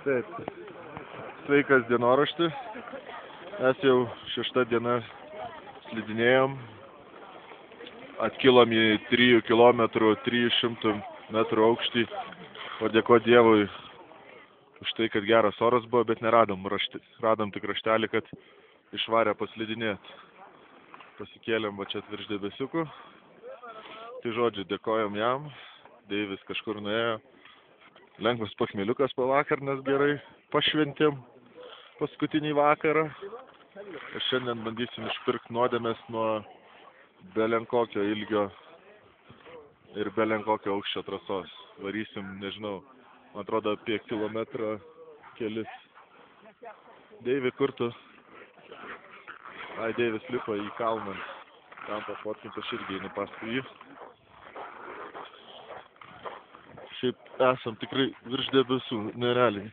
Taip. Sveikas dienorašti. Mes jau 6 diena slidinėjom. Atkilom į 3 km 300 metrų aukštį. Padėko Dievui už tai, kad geras oras buvo, bet neradom. Radom tik raštelį, kad išvarė paslidinėti. Pasikėlėm va čia virš debesiukų. Tai žodžiu, dėkojom jam. Deivis kažkur nuėjo. Lengvas pachmeliukas po vakar, nes gerai pašventėm paskutinį vakarą. Ir šiandien bandysim išpirkti nuodėmės nuo belenkokio ilgio ir belenkokio aukščio trasos. Varysim, nežinau, man atrodo apie kilometrą kelis. Deivi, kur tu? Ai, Deivis lipa į kalną. Tam pafotkint, aš irgi einu paskui jį. Šiaip esam tikrai virš debesų, nerealiai.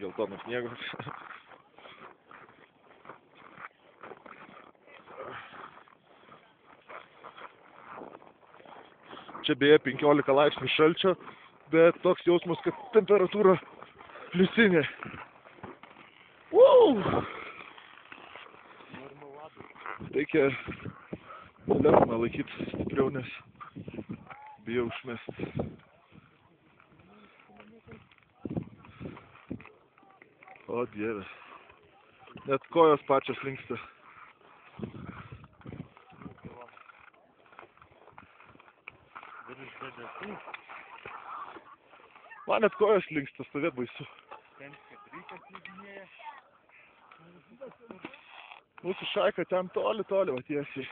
Geltonas sniegas. Čia beje 15 laipsnių šalčio, bet toks jausmas, kad temperatūra pliusinė. Reikia telefoną laikyti stipriau, nes bijau užmesti. O Dieve. Net kojos pačios linksta. Man net kojos linksta, stovėt baisu. Mūsų šaika ten toli, va tiesiai.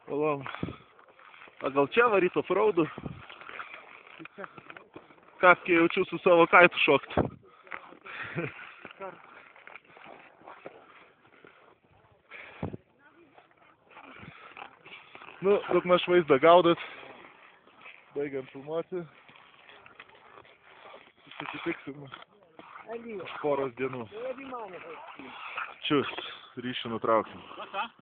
Palom. A gal čia varyt offroadu? Kafkė jaučiu su savo kaitu šokt. Nu, daugmaž vaizdą gaudat. Baigiam filmuoti. Susitiksim už poros dienų. Čius, ryšį nutrauksim.